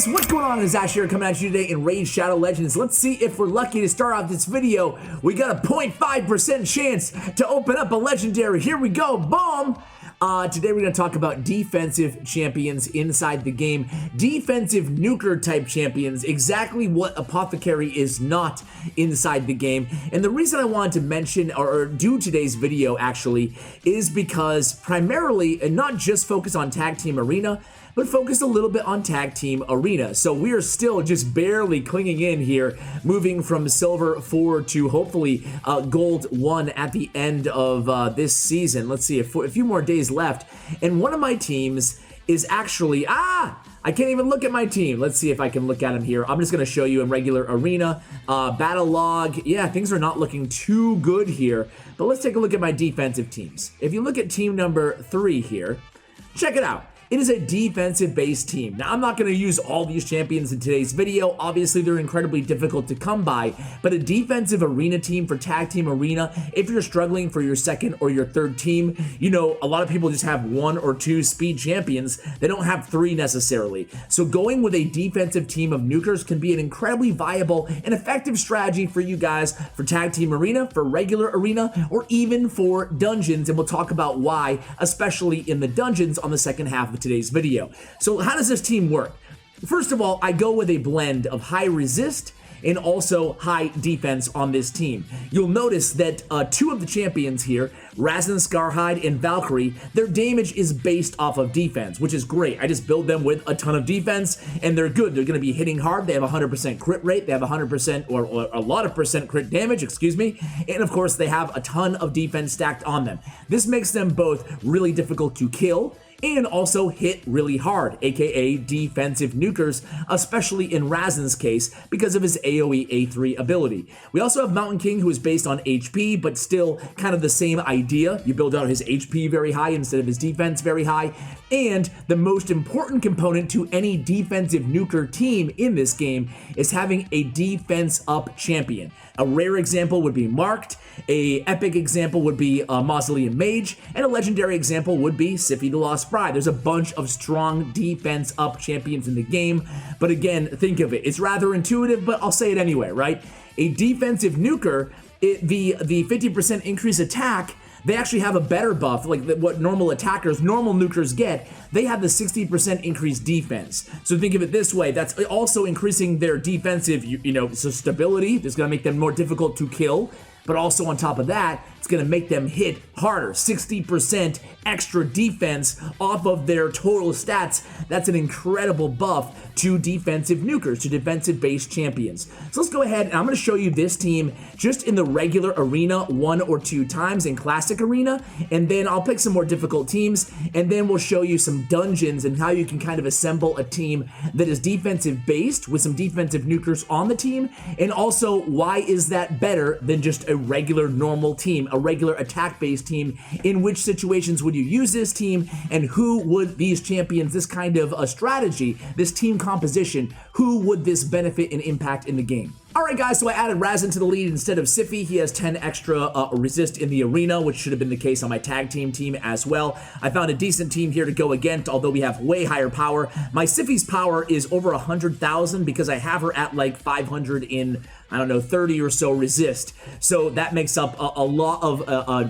guys, what's going on? It's Ash here coming at you today in Raid Shadow Legends. Let's see if we're lucky to start off this video. We got a 0.5% chance to open up a legendary. Here we go, boom! Today we're going to talk about defensive champions inside the game. Defensive nuker type champions, exactly what Apothecary is not inside the game. And the reason I wanted to mention or do today's video actually is because primarily, and not just focus on Tag Team Arena, but focus a little bit on Tag Team Arena. So we are still just barely clinging in here, moving from Silver 4 to hopefully Gold 1 at the end of this season. Let's see, a few more days left. And one of my teams is actually, I can't even look at my team. Let's see if I can look at them here. I'm just gonna show you in regular arena. Battle log, yeah, things are not looking too good here, but let's take a look at my defensive teams. If you look at team number 3 here, check it out. It is a defensive-based team. Now, I'm not going to use all these champions in today's video. Obviously, they're incredibly difficult to come by, but a defensive arena team for Tag Team Arena, if you're struggling for your second or your third team, you know, a lot of people just have 1 or 2 speed champions. They don't have 3 necessarily. So going with a defensive team of nukers can be an incredibly viable and effective strategy for you guys for Tag Team Arena, for regular arena, or even for dungeons, and we'll talk about why, especially in the dungeons on the second half of today's video. So how does this team work? First of all, I go with a blend of high resist and also high defense on this team. You'll notice that 2 of the champions here, Razin Scarhide and Valkyrie, their damage is based off of defense, which is great. I just build them with a ton of defense and they're good. They're gonna be hitting hard. They have 100% crit rate. They have 100% or a lot of percent crit damage, excuse me. And of course, they have a ton of defense stacked on them. This makes them both really difficult to kill and also hit really hard, aka defensive nukers, especially in Razin's case because of his AoE A3 ability. We also have Mountain King, who is based on HP, but still kind of the same idea. You build out his HP very high instead of his defense very high. And the most important component to any defensive nuker team in this game is having a defense up champion. A rare example would be Marked, a epic example would be Mausoleum Mage, and a legendary example would be Siphi the Lost Bride. There's a bunch of strong defense up champions in the game, but again, think of it. It's rather intuitive, but I'll say it anyway, right? A defensive nuker, the 50% increase attack, they actually have a better buff, like what normal attackers, normal nukers get. They have the 60% increased defense. So think of it this way, that's also increasing their defensive, so stability. That's gonna make them more difficult to kill. But also on top of that, it's going to make them hit harder. 60% extra defense off of their total stats. That's an incredible buff to defensive nukers, to defensive-based champions. So let's go ahead and I'm going to show you this team just in the regular arena 1 or 2 times in classic arena, and then I'll pick some more difficult teams, and then we'll show you some dungeons and how you can kind of assemble a team that is defensive-based with some defensive nukers on the team, and also why is that better than just a regular normal team, a regular attack-based team. In which situations would you use this team, and who would these champions, this kind of a strategy, this team composition, who would this benefit and impact in the game? Alright guys, so I added Razin to the lead instead of Siphi. He has 10 extra resist in the arena, which should have been the case on my tag team as well. I found a decent team here to go against, although we have way higher power. My Siphi's power is over 100,000 because I have her at like 500 in, I don't know, 30 or so resist. So that makes up a lot of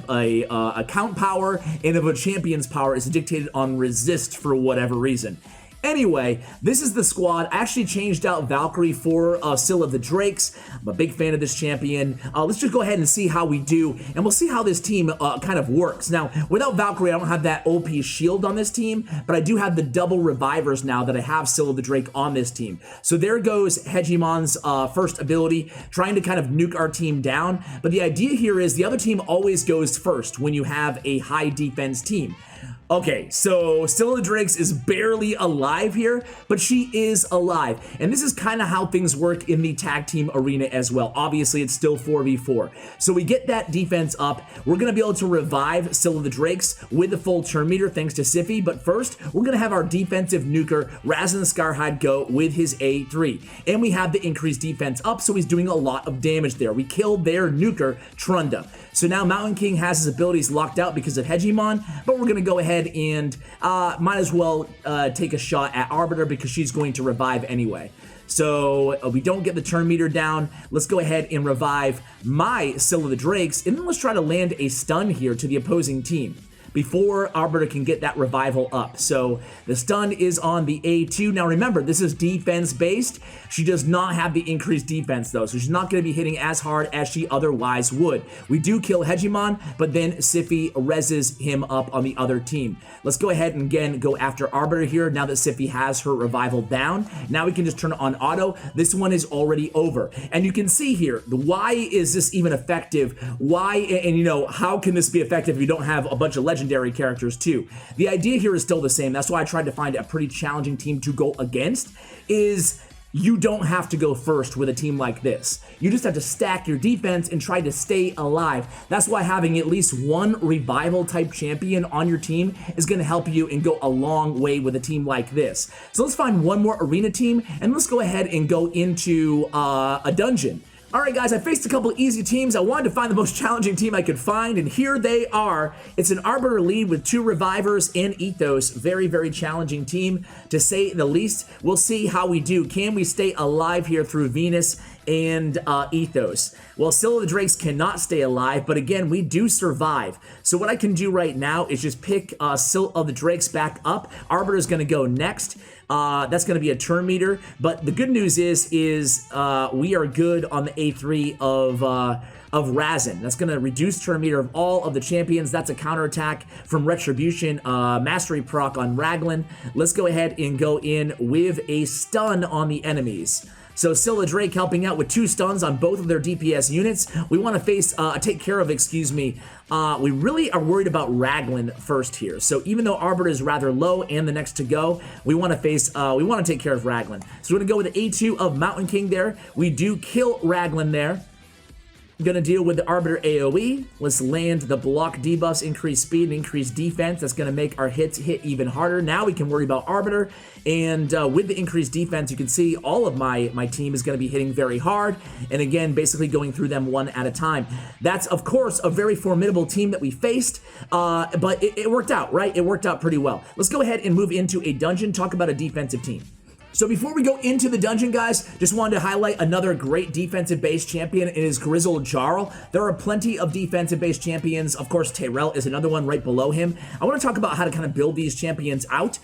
account power, and of a champion's power is dictated on resist for whatever reason. Anyway, this is the squad. I actually changed out Valkyrie for Scylla the Drakes. I'm a big fan of this champion. Let's just go ahead and see how we do, and we'll see how this team kind of works. Now, without Valkyrie, I don't have that OP shield on this team, but I do have the double revivers now that I have Scylla the Drake on this team. So there goes Hegemon's first ability, trying to kind of nuke our team down. But the idea here is the other team always goes first when you have a high defense team. Okay, so Scylla the Drakes is barely alive here, but she is alive. And this is kind of how things work in the tag team arena as well. Obviously, it's still 4v4. So we get that defense up. We're going to be able to revive Scylla the Drakes with the full turn meter thanks to Siphi. But first, we're going to have our defensive nuker, Razin Scarhide, go with his A3. And we have the increased defense up, so he's doing a lot of damage there. We killed their nuker, Trunda. So now Mountain King has his abilities locked out because of Hegemon, but we're going to go ahead and might as well take a shot at Arbiter because she's going to revive anyway. So we don't get the turn meter down. Let's go ahead and revive my Scylla the Drakes, and then let's try to land a stun here to the opposing team before Arbiter can get that revival up. So the stun is on the A2. Now remember, this is defense based. She does not have the increased defense though, so she's not going to be hitting as hard as she otherwise would. We do kill Hegemon, but then Siphi reses him up on the other team. Let's go ahead and again go after Arbiter here now that Siphi has her revival down. Now we can just turn it on auto. This one is already over. And you can see here, why is this even effective? Why, and you know, how can this be effective if you don't have a bunch of legendary characters too? The idea here is still the same. That's why I tried to find a pretty challenging team to go against, is you don't have to go first with a team like this. You just have to stack your defense and try to stay alive. That's why having at least one revival type champion on your team is going to help you and go a long way with a team like this. So let's find one more arena team and let's go ahead and go into a dungeon. Alright guys, I faced a couple easy teams. I wanted to find the most challenging team I could find, and here they are. It's an Arbiter lead with 2 Revivers and Ethos. Very, very challenging team, to say the least. We'll see how we do. Can we stay alive here through Venus and Ethos? Well, Scylla the Drakes cannot stay alive, but again, we do survive. So what I can do right now is just pick Scylla the Drakes back up. Arbiter is going to go next. That's going to be a turn meter, but the good news is we are good on the A3 of Razin. That's going to reduce turn meter of all of the champions. That's a counterattack from Retribution, mastery proc on Raglan. Let's go ahead and go in with a stun on the enemies. So Scylla Drake helping out with 2 stuns on both of their DPS units. We want to take care of, we really are worried about Raglan first here. So even though Arbiter is rather low and the next to go, we want to take care of Raglan. So we're going to go with the A2 of Mountain King there. We do kill Raglan there. Going to deal with the Arbiter AoE. Let's land the block debuffs, increase speed, and increase defense. That's going to make our hits hit even harder. Now we can worry about Arbiter. And with the increased defense, you can see all of my team is going to be hitting very hard. And again, basically going through them one at a time. That's, of course, a very formidable team that we faced. But it worked out, right? It worked out pretty well. Let's go ahead and move into a dungeon, talk about a defensive team. So before we go into the dungeon, guys, just wanted to highlight another great defensive-based champion. It is Grizzled Jarl. There are plenty of defensive-based champions. Of course, Tyrell is another one right below him. I want to talk about how to kind of build these champions out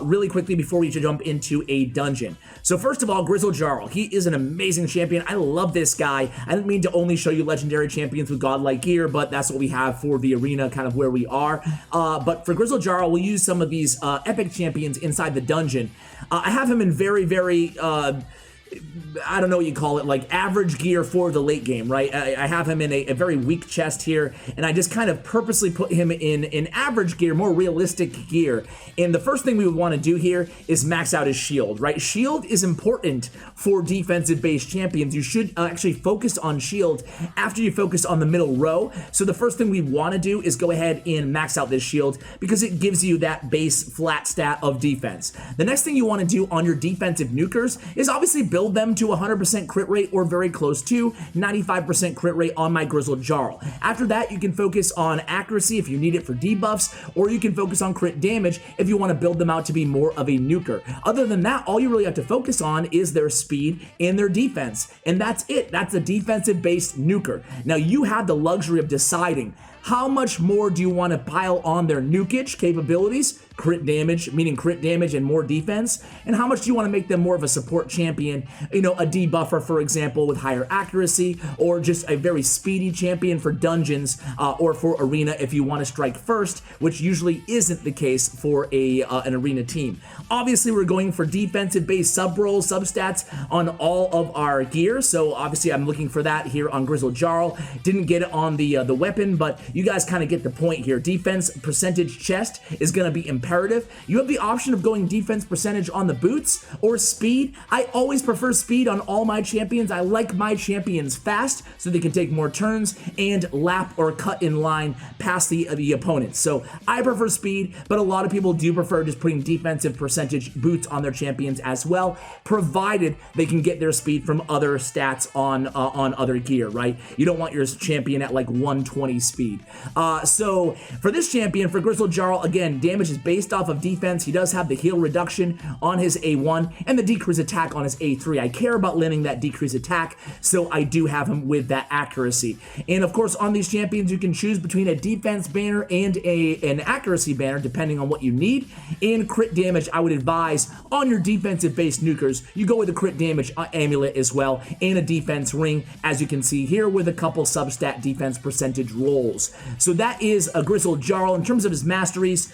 really quickly before we jump into a dungeon. So first of all, Grizzled Jarl. He is an amazing champion. I love this guy. I didn't mean to only show you legendary champions with godlike gear, but that's what we have for the arena, kind of where we are. But for Grizzled Jarl, we'll use some of these epic champions inside the dungeon. I have him in very, very, I don't know what you call it, like average gear for the late game, right? I have him in a very weak chest here, and I just kind of purposely put him in average gear, more realistic gear. And the first thing we would want to do here is max out his shield, right? Shield is important for defensive-based champions. You should actually focus on shield after you focus on the middle row. So the first thing we want to do is go ahead and max out this shield because it gives you that base flat stat of defense. The next thing you want to do on your defensive nukers is obviously build them to 100% crit rate or very close to 95% crit rate on my Grizzled Jarl. After that, you can focus on accuracy if you need it for debuffs, or you can focus on crit damage if you want to build them out to be more of a nuker. Other than that, all you really have to focus on is their speed and their defense, and that's it. That's a defensive-based nuker. Now, you have the luxury of deciding how much more do you want to pile on their nukage capabilities, crit damage, meaning crit damage and more defense, and how much do you want to make them more of a support champion, you know, a debuffer, for example, with higher accuracy, or just a very speedy champion for dungeons or for arena if you want to strike first, which usually isn't the case for an arena team. Obviously, we're going for defensive-based sub-rolls, sub-stats on all of our gear, so obviously I'm looking for that here on Grizzled Jarl. Didn't get it on the weapon, but you guys kind of get the point here. Defense percentage chest is going to be imperative. You have the option of going defense percentage on the boots or speed. I always prefer speed on all my champions. I like my champions fast so they can take more turns and lap or cut in line past the opponent. So I prefer speed, but a lot of people do prefer just putting defensive percentage boots on their champions as well, provided they can get their speed from other stats on other gear, right? You don't want your champion at like 120 speed. So for this champion, for Grizzled Jarl, again, damage is based off of defense. He does have the heal reduction on his A1 and the decrease attack on his A3. I care about landing that decrease attack, so I do have him with that accuracy. And of course, on these champions, you can choose between a defense banner and an accuracy banner, depending on what you need. And crit damage, I would advise on your defensive-based nukers, you go with a crit damage amulet as well, and a defense ring, as you can see here, with a couple substat defense percentage rolls. So that is a Grizzled Jarl. In terms of his masteries,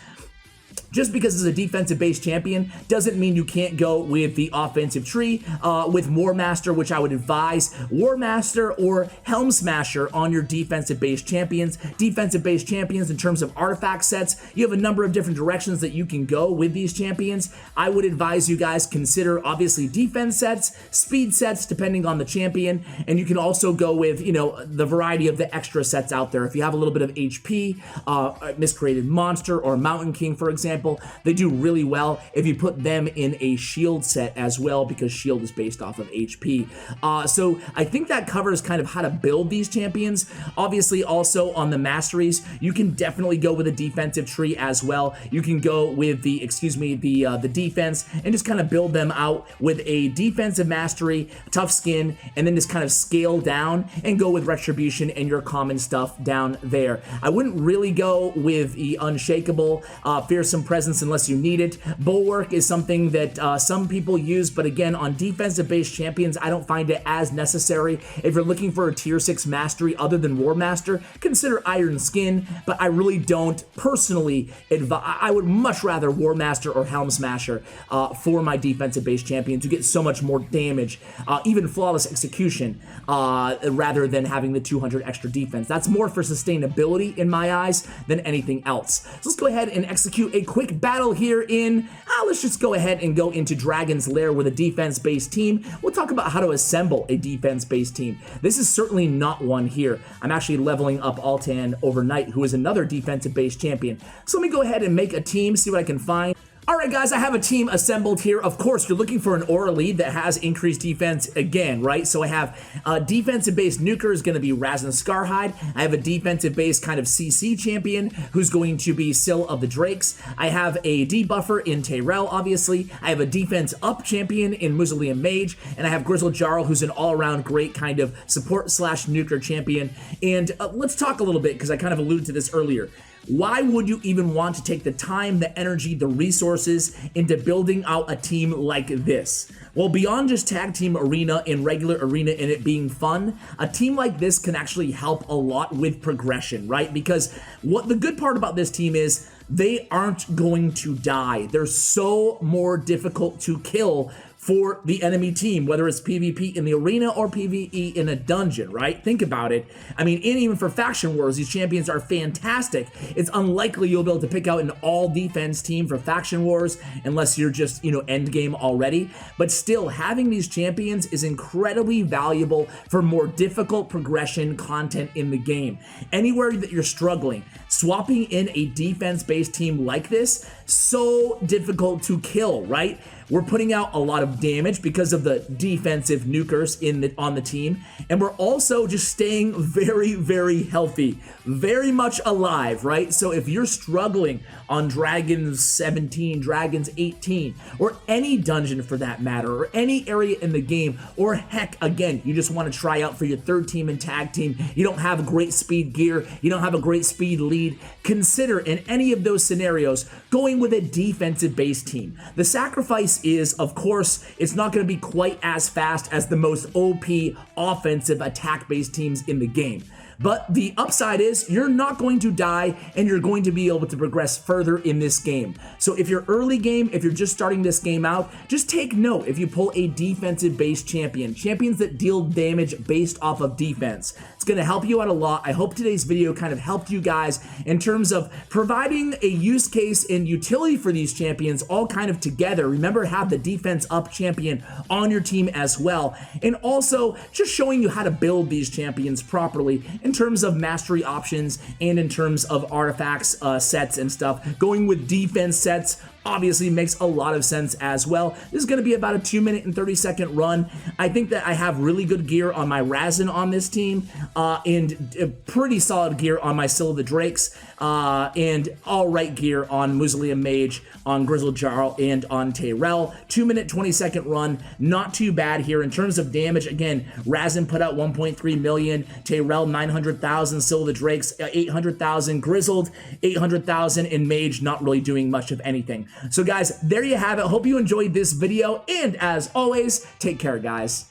just because it's a defensive-based champion doesn't mean you can't go with the offensive tree with War Master, which I would advise War Master or Helm Smasher on your defensive-based champions. Defensive-based champions, in terms of artifact sets, you have a number of different directions that you can go with these champions. I would advise you guys consider, obviously, defense sets, speed sets, depending on the champion, and you can also go with, you know, the variety of the extra sets out there. If you have a little bit of HP, Miscreated Monster or Mountain King, for example, they do really well if you put them in a shield set as well, because shield is based off of HP. So I think that covers kind of how to build these champions. Obviously, also on the masteries, you can definitely go with a defensive tree as well. You can go with the defense and just kind of build them out with a defensive mastery, tough skin, and then just kind of scale down and go with retribution and your common stuff down there. I wouldn't really go with the unshakable, fearsome presence unless you need it. Bulwark is something that some people use, but again, on defensive-based champions, I don't find it as necessary. If you're looking for a tier 6 mastery other than War Master, consider Iron Skin, but I really don't personally advise. I would much rather War Master or Helm Smasher for my defensive-based champion to get so much more damage, even Flawless Execution, rather than having the 200 extra defense. That's more for sustainability in my eyes than anything else. So let's go ahead and execute a quick battle here in, let's just go ahead and go into Dragon's Lair with a defense-based team. We'll talk about how to assemble a defense-based team. This is certainly not one here. I'm actually leveling up Altan overnight, who is another defensive-based champion. So let me go ahead and make a team, see what I can find. Alright guys, I have a team assembled here. Of course, you're looking for an aura lead that has increased defense again, right? So I have a defensive-based nuker is going to be Razin Scarhide. I have a defensive-based kind of CC champion who's going to be Sill of the Drakes. I have a debuffer in Tayrell, obviously. I have a defense-up champion in Mausoleum Mage. And I have Grizzled Jarl, who's an all-around great kind of support/nuker champion. And let's talk a little bit, because I kind of alluded to this earlier. Why would you even want to take the time, the energy, the resources into building out a team like this? Well, beyond just tag team arena and regular arena and it being fun, a team like this can actually help a lot with progression, right? Because what the good part about this team is they aren't going to die. They're so more difficult to kill for the enemy team, whether it's PvP in the arena or PvE in a dungeon, right? Think about it. I mean, and even for faction wars, these champions are fantastic. It's unlikely you'll be able to pick out an all-defense team for faction wars unless you're just, you know, endgame already. But still, having these champions is incredibly valuable for more difficult progression content in the game. Anywhere that you're struggling, swapping in a defense-based team like this, so difficult to kill, right? We're putting out a lot of damage because of the defensive nukers on the team, and we're also just staying very, very healthy, very much alive, right? So if you're struggling on Dragons 17, Dragons 18, or any dungeon for that matter, or any area in the game, or heck, again, you just want to try out for your third team and tag team, you don't have a great speed gear, you don't have a great speed lead, consider in any of those scenarios going with a defensive-based team. The sacrifice is, of course, it's not going to be quite as fast as the most OP offensive attack-based teams in the game. but the upside is you're not going to die and you're going to be able to progress further in this game. So if you're early game, if you're just starting this game out, just take note if you pull a defensive based champion, champions that deal damage based off of defense. It's going to help you out a lot. I hope today's video kind of helped you guys in terms of providing a use case and utility for these champions all kind of together. Remember, have the defense up champion on your team as well. And also just showing you how to build these champions properly in terms of mastery options and in terms of artifacts, sets and stuff. Going with defense sets obviously makes a lot of sense as well. This is going to be about a 2-minute and 30-second run. I think that I have really good gear on my Razin on this team, and pretty solid gear on my Scylla the Drakes, and all right gear on Mausoleum Mage, on Grizzled Jarl, and on Tyrell. 2-minute, 20-second run, not too bad here. In terms of damage, again, Razin put out 1.3 million, Tyrell 900,000, Scylla the Drakes 800,000, Grizzled 800,000, and Mage not really doing much of anything. So guys, there you have it. Hope you enjoyed this video, and as always, take care, guys.